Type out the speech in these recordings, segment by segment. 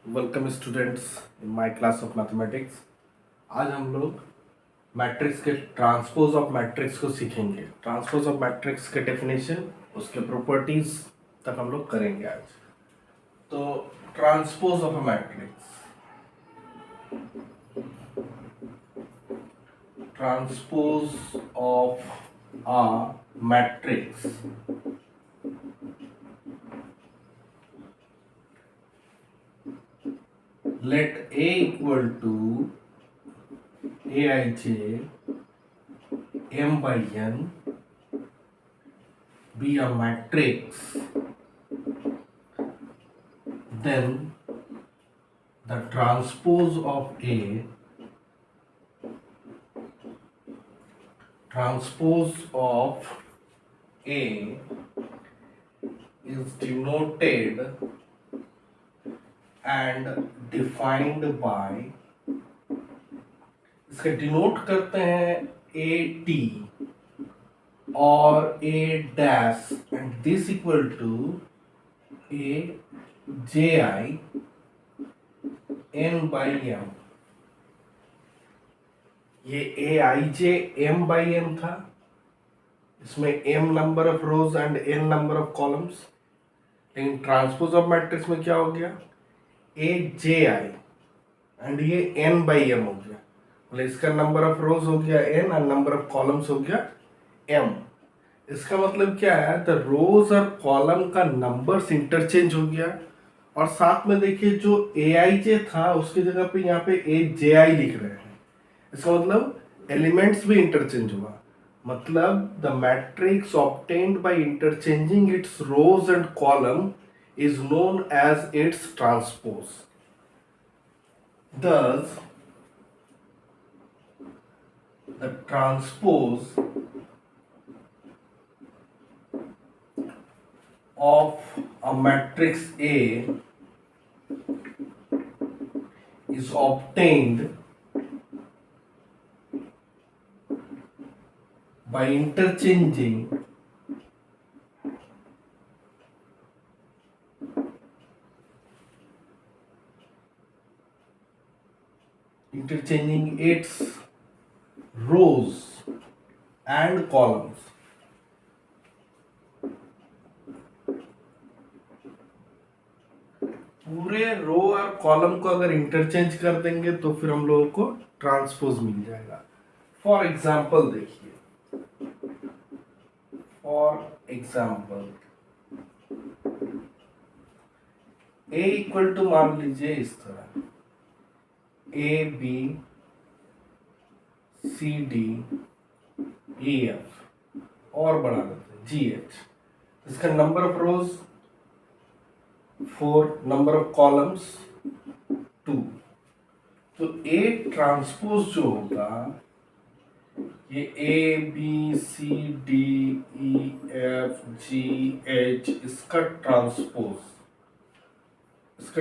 Welcome students in my class of mathematics. आज हम लोग मैट्रिक्स के ट्रांसपोज ऑफ मैट्रिक्स को सीखेंगे। ट्रांसपोज ऑफ मैट्रिक्स के डेफिनेशन, उसके प्रॉपर्टीज तक हम लोग करेंगे आज। तो transpose of a matrix, transpose of a matrix let A equal to Aij m by n be a matrix, then the transpose of A is denoted and defined by, इसका denote करते हैं A T और A dash and this equal to A J I N by M. ये A I J M by M था, इसमें M number of rows and N number of columns. लेकिन transpose of matrix में क्या हो गया, A J I and ये N by M हो गया। मतलब इसका नंबर ऑफ रोज हो गया एन और नंबर ऑफ कॉलम्स हो गया एम। इसका मतलब क्या है, द रोज और कॉलम का नंबर्स इंटरचेंज हो गया और साथ में देखिए जो ए आई जे था उसकी जगह पे यहाँ पे ए जे आई लिख रहे हैं। इसका मतलब एलिमेंट्स भी इंटरचेंज हुआ। मतलब the matrix obtained by interchanging its rows and column is known as its transpose. Thus, the transpose of a matrix A is obtained by interchanging its rows and columns। पूरे रो और column को अगर interchange कर देंगे तो फिर हम लोगों को ट्रांसपोज मिल जाएगा। फॉर एग्जाम्पल देखिए, for example A equal to मान लीजिए इस तरह A B C D E F और बढ़ा देते हैं जी एच। इसका number of rows 4, number of columns 2। तो ए ट्रांसपोज जो होगा ये A B C D E F G H, इसका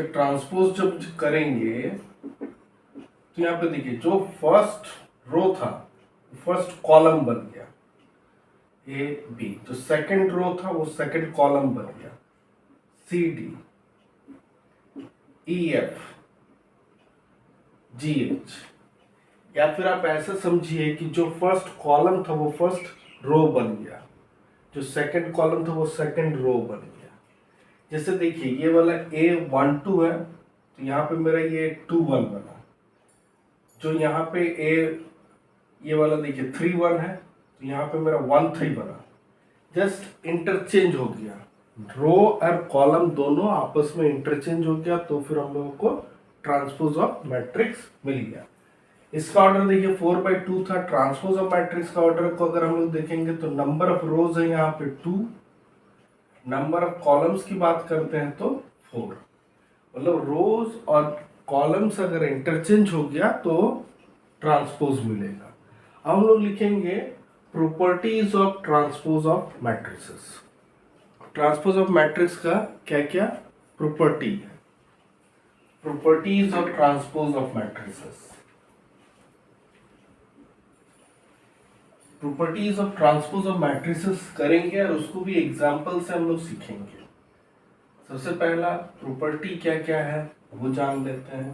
ट्रांसपोज जब करेंगे तो यहाँ पे देखिए जो फर्स्ट रो था फर्स्ट कॉलम बन गया ए बी, जो सेकंड रो था वो सेकंड कॉलम बन गया C D E F G H. या फिर आप ऐसा समझिए कि जो फर्स्ट कॉलम था वो फर्स्ट रो बन गया, जो सेकंड कॉलम था वो सेकंड रो बन गया। जैसे देखिए ये वाला A12 है तो यहाँ पे मेरा ये 21 बना, जो यहाँ पे ये वाला देखिए 31 है तो यहाँ पे मेरा 13 बना। जस्ट इंटरचेंज हो गया, रो और कॉलम दोनों आपस में इंटरचेंज हो गया तो फिर हम लोगों को ट्रांसपोज ऑफ मैट्रिक्स मिल गया। इसका ऑर्डर देखिए 4/2 था। ट्रांसपोज ऑफ मैट्रिक्स का ऑर्डर को अगर हम लोग देखेंगे तो नंबर ऑफ रोज है यहाँ पे 2, नंबर ऑफ कॉलम्स की बात करते हैं तो 4। मतलब रोज और कॉलम्स अगर इंटरचेंज हो गया तो ट्रांसपोज मिलेगा। अब हम लोग लिखेंगे properties of transpose of matrices. Transpose of matrix का क्या क्या प्रॉपर्टी है, properties of transpose of matrices. Properties of transpose of matrices करेंगे और उसको भी एग्जांपल से हम लोग सीखेंगे। सबसे पहला प्रॉपर्टी क्या क्या है वो जान लेते हैं,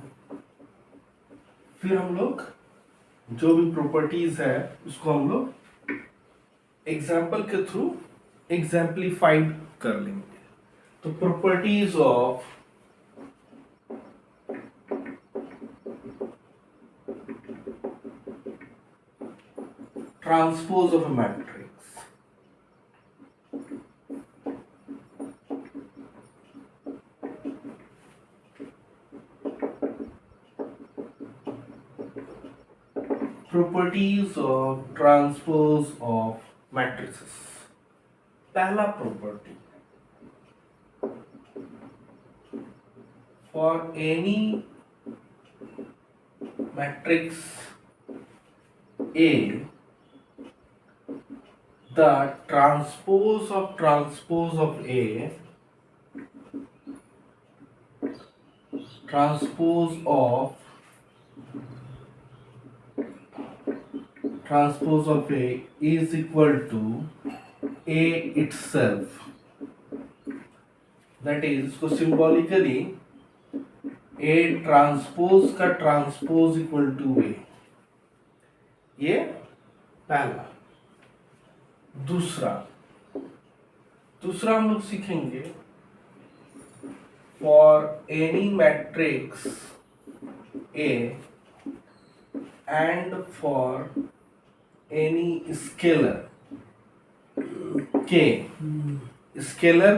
फिर हम लोग जो भी प्रॉपर्टीज है उसको हम लोग एग्जाम्पल के थ्रू एग्जाम्पलीफाइड कर लेंगे। तो properties of transpose of a matrix। Properties of transpose of matrices. पहला property, for any matrix A, the transpose of A, transpose of A is equal to A itself। that is, इसको symbolically A transpose का transpose equal to A, ये पहला। दूसरा हम लोग सीखेंगे, for any matrix A and for any scalar K, scalar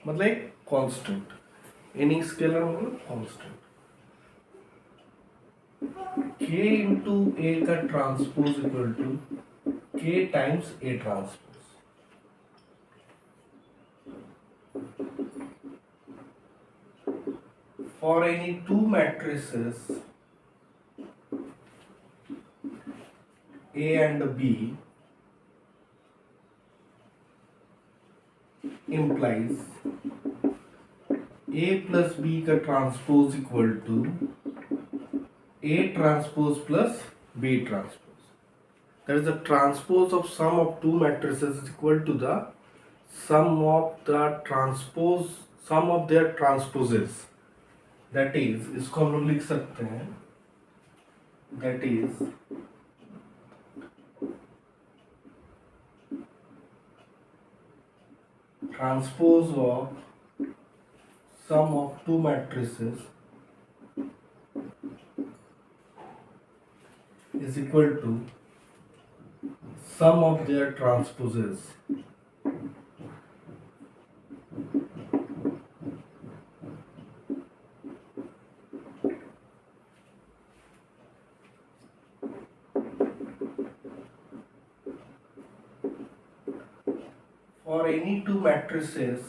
मतलब constant, any scalar मतलब कांस्टेंट, K इंटू A का transpose equal to K times A transpose. For any two matrices A and B implies A plus B का transpose equal to A transpose plus B transpose। That is, the transpose of sum of two matrices is equal to the sum of their transposes। That is, इसको हम लोग लिख सकते हैं, that is transpose of sum of two matrices is equal to sum of their transposes। For any two matrices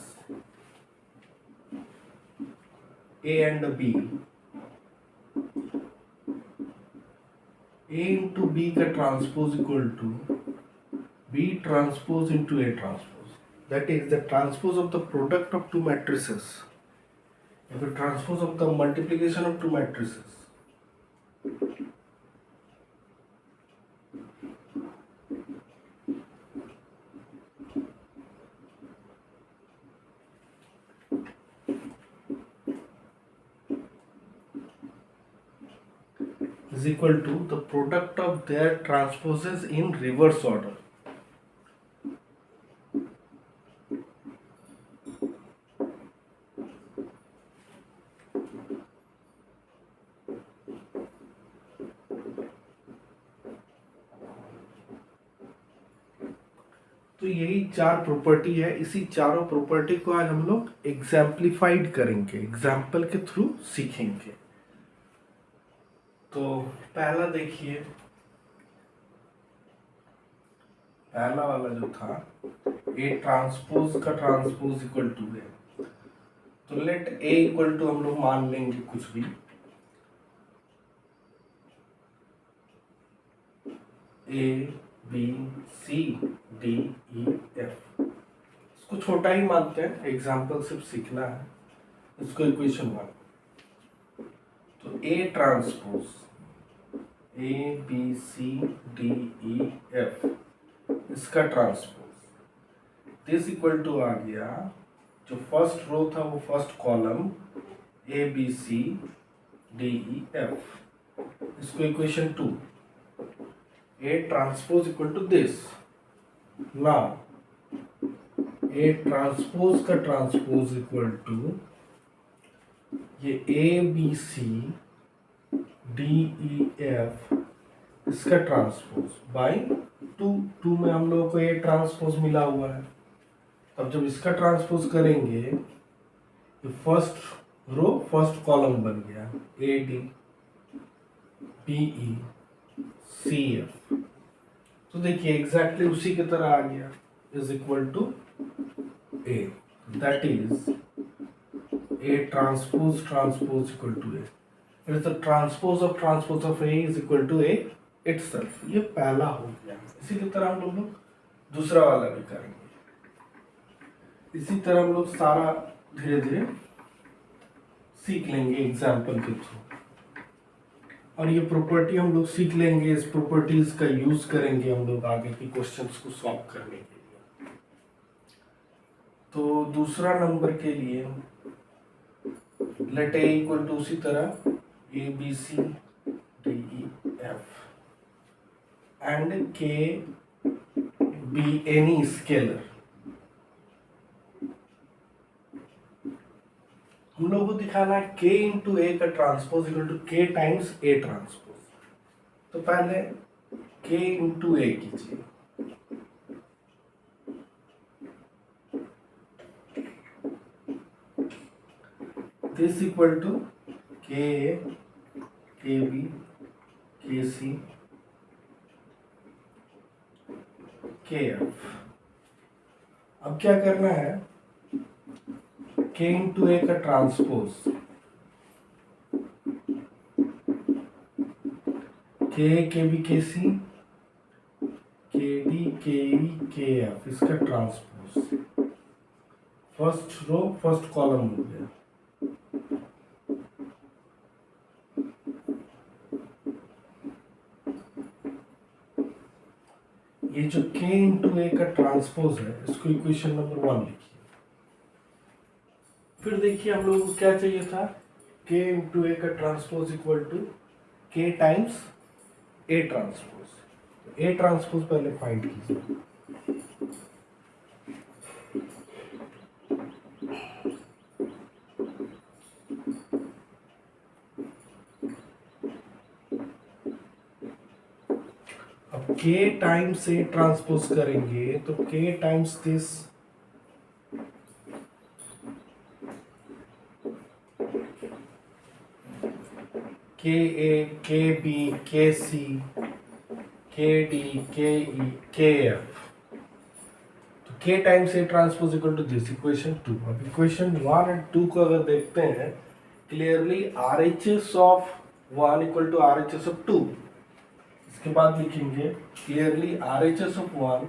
A and B, A into B का transpose equal to B transpose into A transpose. That is, the transpose of the product of two matrices, the transpose of the multiplication of two matrices is equal to the product of their transposes in reverse order। तो यही चार property है, इसी चारों property को आज हम लोग एग्जाम्पलीफाइड करेंगे, एग्जाम्पल के थ्रू सीखेंगे। तो पहला देखिए, पहला वाला जो था A ट्रांसपोज का ट्रांसपोज इक्वल टू है, तो लेट A इक्वल टू हम लोग मान लेंगे कुछ भी, A B C D E F, इसको छोटा ही मानते हैं, एग्जाम्पल सिर्फ सीखना है, इसको इक्वेशन वन। तो A transpose A B C D E F, इसका ट्रांसपोज दिस इक्वल टू आ गया जो फर्स्ट रो था वो first column A B C D E F, इसको equation 2 A transpose equal to this. Now A transpose का transpose equal to ये A B C D E F, इसका transpose by 2 में हम लोगों को ए ट्रांसपोज मिला हुआ है। अब जब इसका ट्रांसपोज करेंगे तो फर्स्ट रो फर्स्ट कॉलम बन गया A D B E C F. तो देखिए एग्जैक्टली उसी की तरह आ गया, is equal to A, that is A transpose transpose equal to A. It is the transpose of A is equal to A itself. ये पहला हो गया। इसी की तरह हम लोग दूसरा वाला भी करेंगे। इसी तरह हम लोग सारा धीरे धीरे सीख लेंगे एग्जाम्पल के थ्रू, और ये प्रॉपर्टी हम लोग सीख लेंगे। इस प्रॉपर्टीज का यूज करेंगे हम लोग आगे के क्वेश्चंस को सॉल्व करने के लिए। तो दूसरा नंबर के लिए लेट ए इक्वल टू उसी तरह A B C D E F and K be any scalar. हम लोग को दिखाना है k इंटू ए का transpose equal to k times A transpose. तो पहले k इंटू ए कीजिए, this equal to k A K B के सी के एफ। अब क्या करना है, k इंटू ए का ट्रांसपोज के बी के सी के डी के ई के एफ, इसका transpose first row first column हो गया। ये जो k इंटू ए का ट्रांसपोज है इसको इक्वेशन नंबर 1 लिखिए। फिर देखिए हम लोगों को क्या चाहिए था, k इंटू ए का transpose equal to k times A transpose. A transpose पहले फाइंड कीजिए। अब k टाइम्स ए ट्रांसपोज करेंगे तो k टाइम्स दिस के ए के बी के सी के डी के ई के एफ। तो k times A transpose equal to this equation 2। अब इक्वेशन 1 एंड 2 को अगर देखते हैं clearly RHS of 1 equal to RHS of 2। इसके बाद लिखेंगे clearly RHS of 1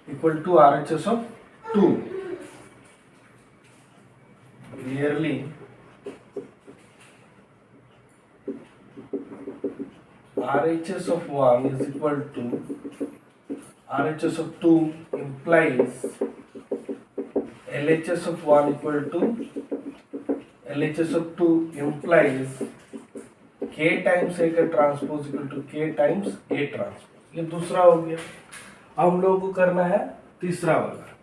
equal to RHS of 2। Clearly RHS of 1 is equal to RHS of 2 implies LHS of 1 equal to LHS of 2 implies K times A का transpose equal to K times A transpose. ये दूसरा हो गया। अब हम लोगों को करना है तीसरा वाला।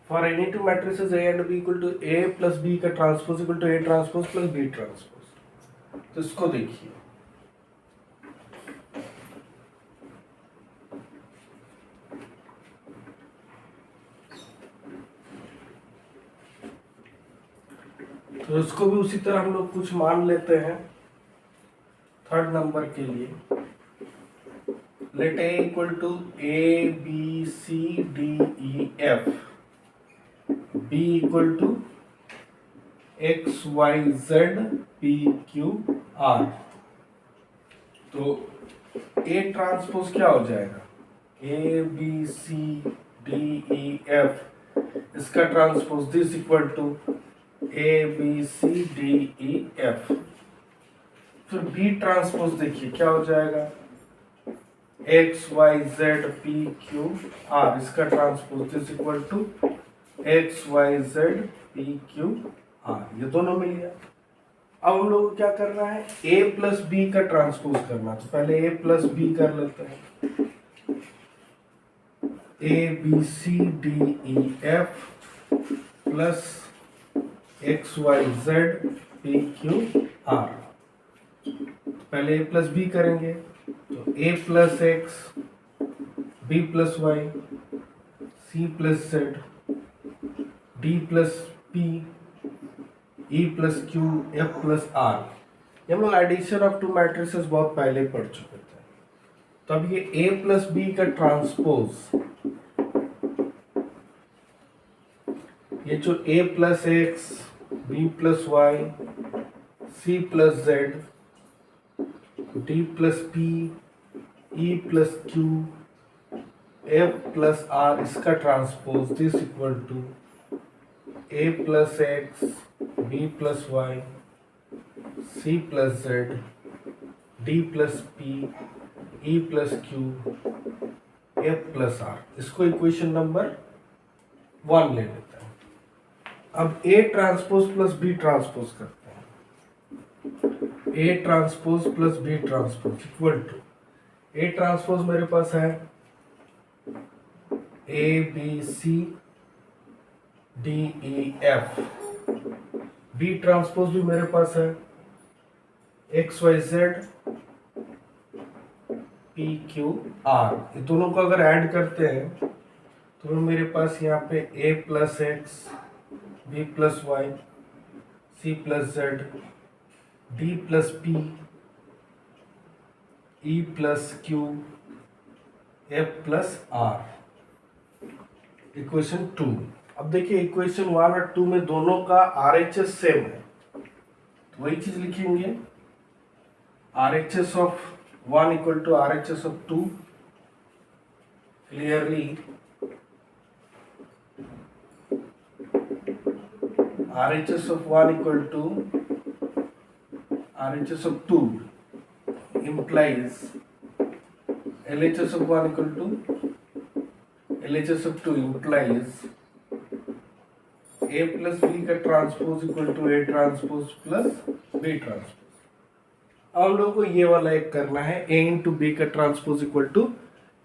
For any two matrices A and B equal to A plus B का transpose equal to A transpose plus B transpose. तो इसको देखिए, तो इसको भी उसी तरह हम लोग कुछ मान लेते हैं। थर्ड नंबर के लिए let A equal to A B C D E F, B equal to X Y Z P Q R. तो ए ट्रांसपोज क्या हो जाएगा, A B C D E F, इसका transpose this equal to A B C D E F. फिर B transpose देखिए क्या हो जाएगा, X Y Z P Q R, इसका transpose this equal to X Y Z P Q R, ये दोनों मिल गया। अब हम लोग को क्या करना है, ए प्लस बी का ट्रांसपोज करना। तो पहले ए प्लस बी कर लेते हैं। A B C D E F plus X Y Z P Q R. पहले ए प्लस बी करेंगे, तो A plus X, B plus Y, C plus Z, D plus P, E plus Q, F plus R. ये हम लोग addition of to matrices बहुत पहले पढ़ चुके थे। तो अब ये ए प्लस बी का ट्रांसपोज, ये जो A plus X, B plus Y, C plus Z, D plus P, E plus Q, F plus R, इसका transpose this equal to A plus X, B plus Y, C plus Z, D plus P, E plus Q, F plus R. इसको equation number 1 ले लेते हैं। अब A transpose plus B transpose करते हैं। A transpose plus B transpose equal to, A transpose मेरे पास है A B C D E F, B transpose भी मेरे पास है X Y Z P Q R. ये दोनों को अगर ऐड करते हैं तो मेरे पास यहाँ पे A plus X, B plus Y, C plus Z, D plus P, E plus Q, F plus R, equation 2। अब देखिए इक्वेशन 1 और 2 में दोनों का RHS सेम है, तो वही चीज लिखेंगे। RHS of 1 equal to RHS of 2, clearly RHS of 1 equal to RHS of 2 implies LHS of 1 equal to LHS of 2 implies A plus B का transpose equal to A transpose plus B transpose. अब हम लोगों को ये वाला एक करना है, A इंटू B का transpose equal to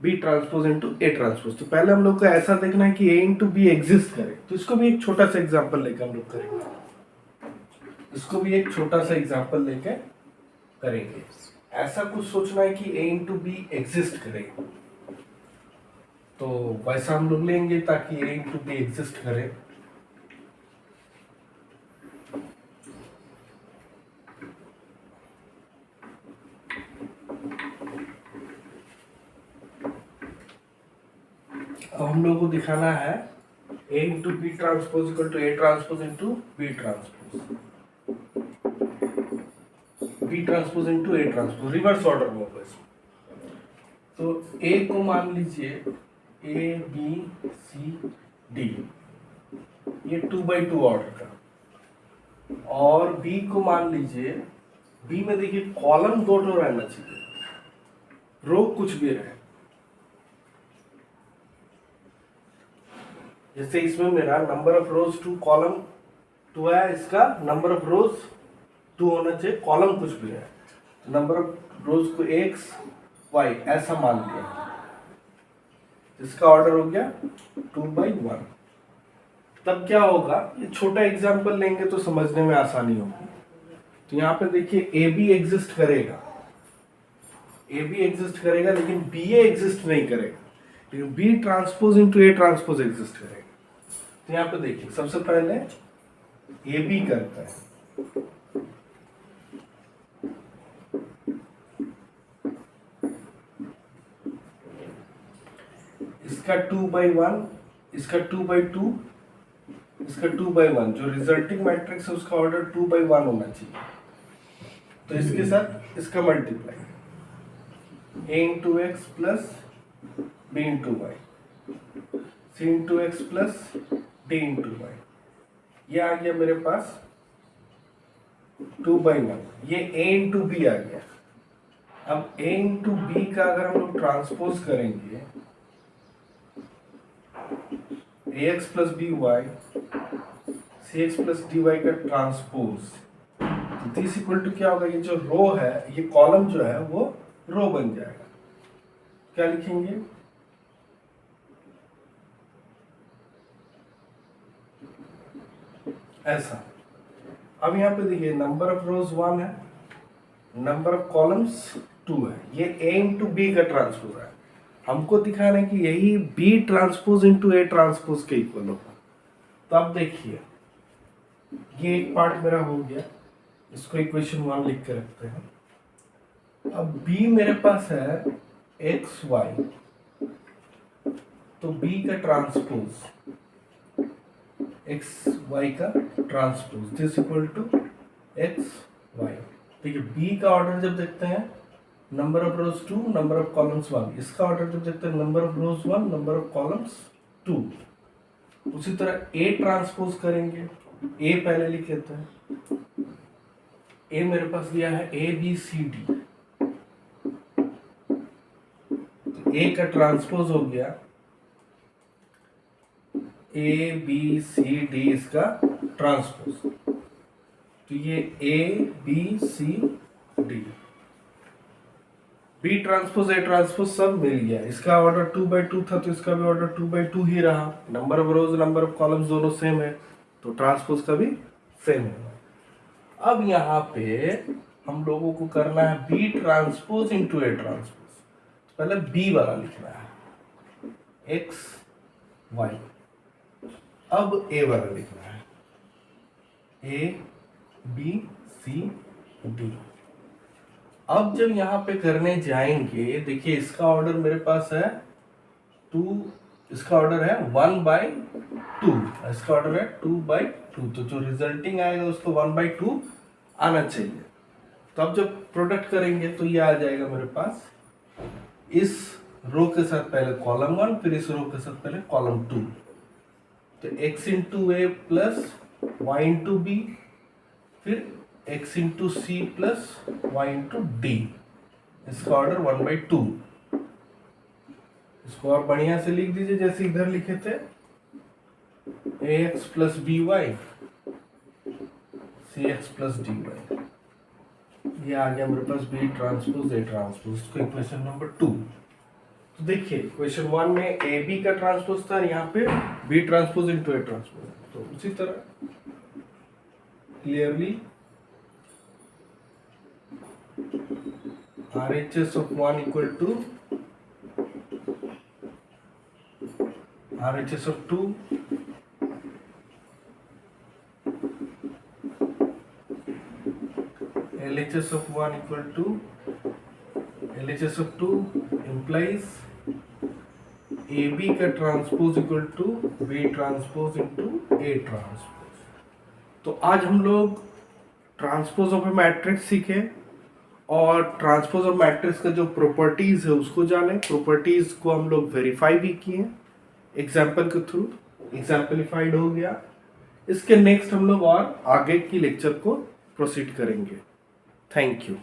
B transpose into A transpose. तो पहले हम लोग को ऐसा देखना है कि A इंटू बी एग्जिस्ट करे। तो इसको भी एक छोटा सा एग्जांपल लेकर हम लोग करेंगे, इसको भी एक छोटा सा एग्जांपल लेकर करेंगे। ऐसा कुछ सोचना है कि A इंटू बी एग्जिस्ट करे, तो वैसा हम लोग लेंगे ताकि A इंटू बी एग्जिस्ट करे। अब हम लोगों को दिखाना है A into B transpose equal to A transpose into B transpose, B transpose into A transpose, reverse order में होगा इसमें। तो A को मान लीजिए A B C D, ये 2x2 ऑर्डर का, और B को मान लीजिए, B में देखिए कॉलम दोनों रहना चाहिए, रो कुछ भी रहे। जैसे इसमें मेरा नंबर ऑफ रोज 2, कॉलम 2 है, इसका नंबर ऑफ रोज 2 होना चाहिए, कॉलम कुछ भी है। नंबर ऑफ रोज को x y ऐसा मान लिया, इसका ऑर्डर हो गया 2x1। तब क्या होगा, ये छोटा एग्जांपल लेंगे तो समझने में आसानी होगी। तो यहाँ पे देखिए ए बी एग्जिस्ट करेगा, ए बी एग्जिस्ट करेगा, लेकिन बी ए एग्जिस्ट नहीं करेगा, लेकिन B transpose into A transpose exist करेगा। तो यहाँ पे देखिए सबसे पहले ए बी करता है, इसका 2x1, इसका 2x2, इसका 2x1, जो रिजल्टिंग मैट्रिक्स है उसका ऑर्डर 2x1 होना चाहिए। तो इसके साथ इसका multiply a into X plus b into Y, c into X plus d into Y, ये आ गया मेरे पास 2x1, ये a इंटू बी आ गया। अब a इंटू बी का अगर हम लोग ट्रांसपोज करेंगे, ax plus B Y, C X plus D Y का ट्रांसपोज, तो दिस इक्वल टू क्या होगा, ये जो रो है, ये कॉलम जो है वो रो बन जाएगा। क्या लिखेंगे, ऐसा। अब यहाँ पे देखिए नंबर ऑफ रोज 1 है, नंबर ऑफ कॉलम्स 2 है, ये ए इंटू बी का ट्रांसपोज है। हमको दिखाना है कि यही B transpose into A transpose के इक्वल होगा। तो अब देखिए ये एक पार्ट मेरा हो गया, इसको इक्वेशन 1 लिख के रखते हैं। अब बी मेरे पास है एक्स वाई, तो बी का ट्रांसपोज एक्स वाई का transpose this equal to X Y. देखिए बी का ऑर्डर जब देखते हैं number of rows 2 number of columns 1, इसका ऑर्डर जब देखते हैं number of rows 1 number of columns 2। उसी तरह ए ट्रांसपोज करेंगे, ए पहले लिख लेते हैं। ए मेरे पास दिया है ए बी सी डी, तो ए का ट्रांसपोज हो गया ए बी सी डी, इसका ट्रांसपोज, तो ये A B C D, B transpose A transpose सब मिल गया। इसका ऑर्डर 2/2 था, तो इसका भी ऑर्डर 2/2 ही रहा। Number of rose number of columns दोनों सेम है, तो ट्रांसपोज का भी सेम है। अब यहाँ पे हम लोगों को करना है B transpose into A transpose. पहले बी वाला लिखना है एक्स वाई, अब ए वाला लिखना है ए बी सी डी। अब जब यहाँ पे करने जाएंगे, देखिए इसका ऑर्डर मेरे पास है 2, इसका ऑर्डर है 1/2, इसका ऑर्डर है 2/2, तो जो रिजल्टिंग आएगा उसको 1/2 आना चाहिए। तो अब जब प्रोडक्ट करेंगे तो ये आ जाएगा मेरे पास, इस रो के साथ पहले कॉलम 1, फिर इस रो के साथ पहले कॉलम 2, तो x into A plus Y into B, फिर x into C plus Y into D, इसका ऑर्डर 1/2। इसको और बढ़िया से लिख दीजिए जैसे इधर लिखे थे, ax plus B Y C X plus D Y, ये आ गया मेरे पास बी ट्रांसपोज ए ट्रांसपोज, इसको इक्वेशन नंबर 2। तो देखिए इक्वेशन 1 में ए बी का ट्रांसपोज था, यहाँ पे B transpose into A transpose, तो उसी तरह clearly RHS of 1 equal to RHS of 2 LHS of 1 equal to LHS of 2 implies AB का transpose equal to B transpose into A transpose. तो आज हम लोग ट्रांसपोज ऑफ ए मैट्रिक्स सीखे और ट्रांसपोज ऑफ मैट्रिक्स का जो प्रॉपर्टीज है उसको जाने। प्रॉपर्टीज को हम लोग वेरीफाई भी किए एग्जाम्पल के थ्रू, एग्जाम्पलीफाइड हो गया। इसके नेक्स्ट हम लोग और आगे की लेक्चर को प्रोसीड करेंगे। Thank you.